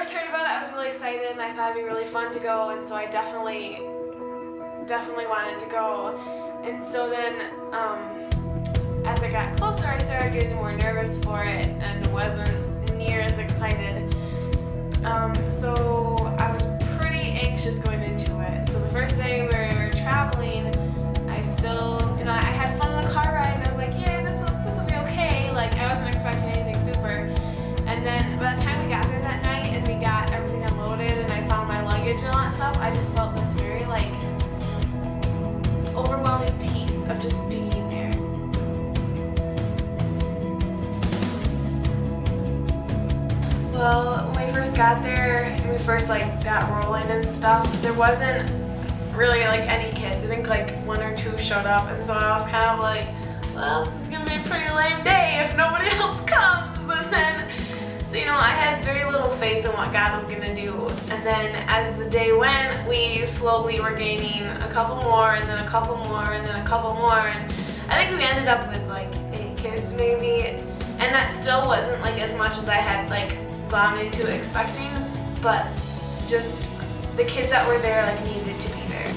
first heard about it, I was really excited and I thought it'd be really fun to go, and so I definitely wanted to go. And so then as I got closer, I started getting more nervous for it and wasn't near as excited. So I was pretty anxious going into it. So the first day we were traveling, I still, I had fun on the car ride and I was like, yeah, this will be okay. Like, I wasn't expecting anything super. And then by the time we got there that night and we got everything unloaded and I found my luggage and all that stuff, I just felt this very overwhelming peace of just being there. Well, when we first got there and we first got rolling and stuff, there wasn't really any kids. I think one or two showed up, and so I was kind of like, well, this is gonna be a pretty lame day if nobody else comes. And then, so I had very little faith in what God was gonna do. And then as the day went, we slowly were gaining a couple more, and then a couple more, and then a couple more, and I think we ended up with 8 kids maybe, and that still wasn't as much as I had gone into expecting, but just the kids that were there needed to be there.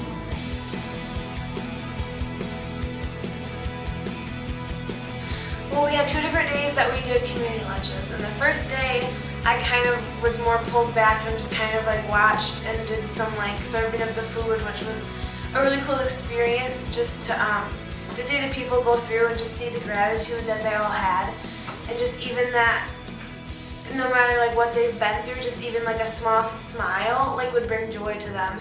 Well, we had 2 different days that we did community lunches, and the first day I kind of was more pulled back and just kind of watched and did some serving of the food, which was a really cool experience just to see the people go through and just see the gratitude that they all had, and just even that no matter what they've been through, just even a small smile would bring joy to them.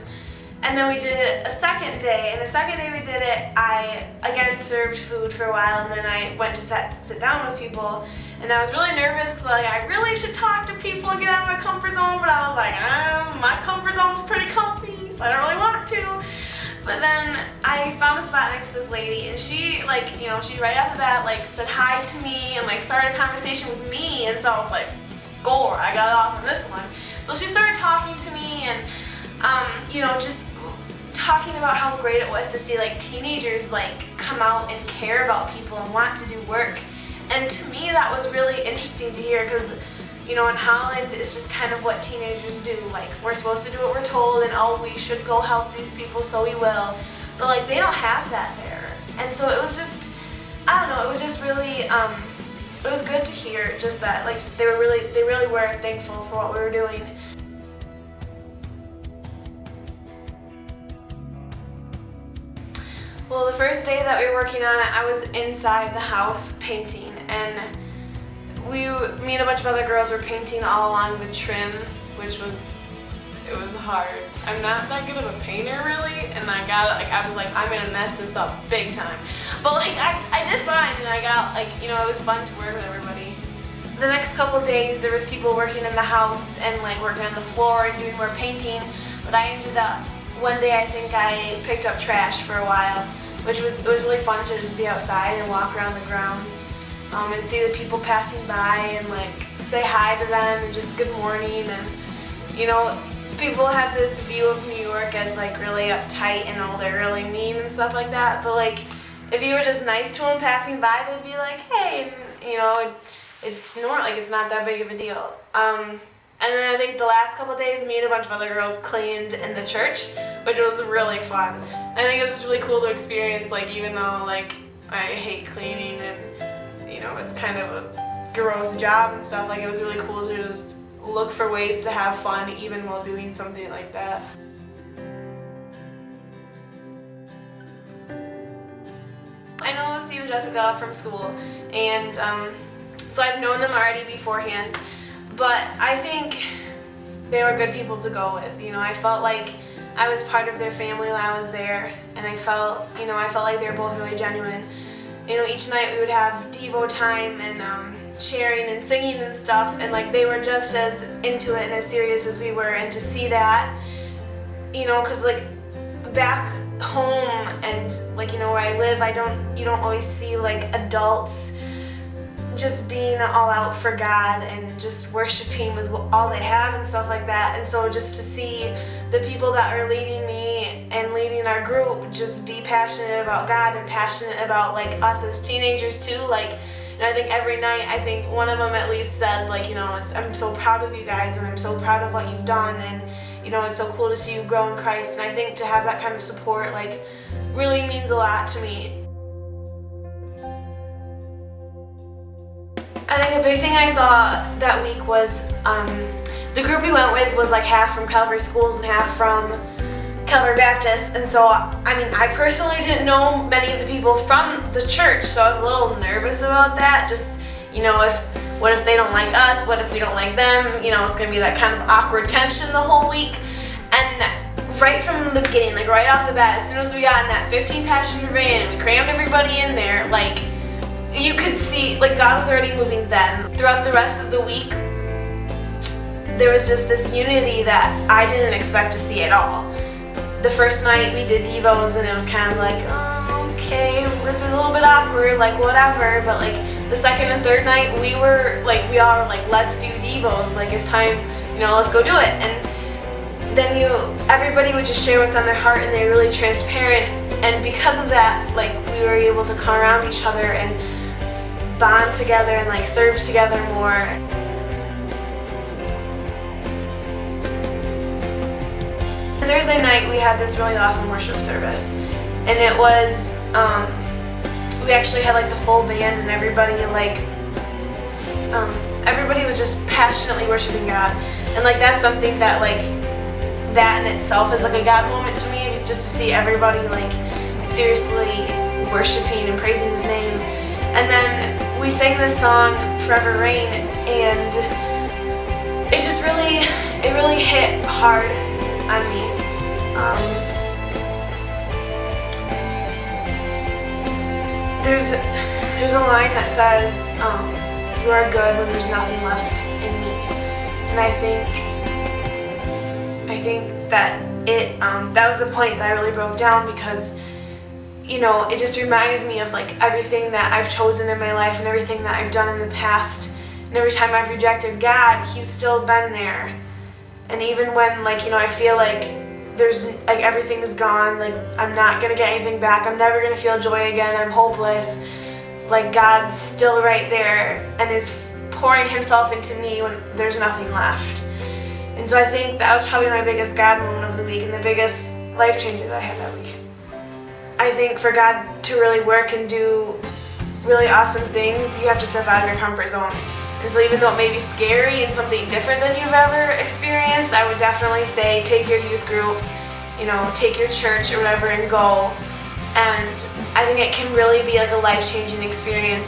And then we did it a second day, and the second day we did it, I again served food for a while, and then I went to sit down with people, and I was really nervous because I really should talk to people and get out of my comfort zone, but I was my comfort zone's pretty comfy, so I don't really want to. But then I found a spot next to this lady, and she she right off the bat said hi to me and started a conversation with me, and so I was score, I got it off on this one. So she started talking to me and just talking about how great it was to see teenagers come out and care about people and want to do work. And to me that was really interesting to hear, because in Holland it's just kind of what teenagers do. We're supposed to do what we're told, and we should go help these people, so we will. But they don't have that there. And so it was just, I don't know, it was just really, it was good to hear just that, they really were thankful for what we were doing. Well, the first day that we were working on it, I was inside the house painting, and me and a bunch of other girls were painting all along the trim, which was hard. I'm not that good of a painter really, and I was I'm gonna mess this up big time. But I did fine, and I got it was fun to work with everybody. The next couple days there was people working in the house and working on the floor and doing more painting, but I ended up, one day I think I picked up trash for a while, it was really fun to just be outside and walk around the grounds. And see the people passing by and say hi to them and just good morning. And people have this view of New York as really uptight and they're really mean and stuff like that, but if you were just nice to them passing by, they'd be hey, and it's normal, it's not that big of a deal. And then I think the last couple of days, me and a bunch of other girls cleaned in the church, which was really fun. I think it was just really cool to experience, even though I hate cleaning and it's kind of a gross job and stuff, it was really cool to just look for ways to have fun even while doing something like that. I know Steve and Jessica from school, and so I've known them already beforehand, but I think they were good people to go with. I felt I was part of their family while I was there, and I felt they were both really genuine. Each night we would have Devo time and sharing and singing and stuff, and they were just as into it and as serious as we were. And to see that, because back home and where I live, you don't always see adults just being all out for God and just worshiping with all they have and stuff like that. And so just to see the people that are leading me and leading our group just be passionate about God and passionate about us as teenagers too, And I think every night, I think one of them at least said, like, I'm so proud of you guys, and I'm so proud of what you've done, and it's so cool to see you grow in Christ. And I think to have that kind of support, like, really means a lot to me. I think a big thing I saw that week was the group we went with was like half from Calvary Schools and half from Calvary Baptist, and so I personally didn't know many of the people from the church, so I was a little nervous about that. Just what if they don't like us? What if we don't like them? It's gonna be that kind of awkward tension the whole week. And right from the beginning, like right off the bat, as soon as we got in that 15-passenger van and we crammed everybody in there, like, you could see, like, God was already moving then. Throughout the rest of the week, there was just this unity that I didn't expect to see at all. The first night we did devos, and it was kind of like, oh, okay, this is a little bit awkward, like, whatever. But like the second and third night, we all were like, let's do devos, like, it's time, let's go do it. And then everybody would just share what's on their heart, and they were really transparent. And because of that, like, we were able to come around each other and bond together and like serve together more. Thursday night we had this really awesome worship service, and it was we actually had like the full band, and everybody was just passionately worshiping God. And like that's something that that in itself is like a God moment to me, just to see everybody like seriously worshiping and praising His name. And then we sang this song, Forever Rain, and it just really hit hard on me. There's a line that says, you are good when there's nothing left in me. And I think that that was the point that I really broke down, because it just reminded me of like everything that I've chosen in my life and everything that I've done in the past. And every time I've rejected God, He's still been there. And even when I feel like there's like everything is gone, like I'm not gonna get anything back, I'm never gonna feel joy again, I'm hopeless, like God's still right there and is pouring Himself into me when there's nothing left. And so I think that was probably my biggest God moment of the week, and the biggest life changer that I had that week. I think for God to really work and do really awesome things, you have to step out of your comfort zone. And so even though it may be scary and something different than you've ever experienced, I would definitely say take your youth group, take your church or whatever and go. And I think it can really be like a life-changing experience.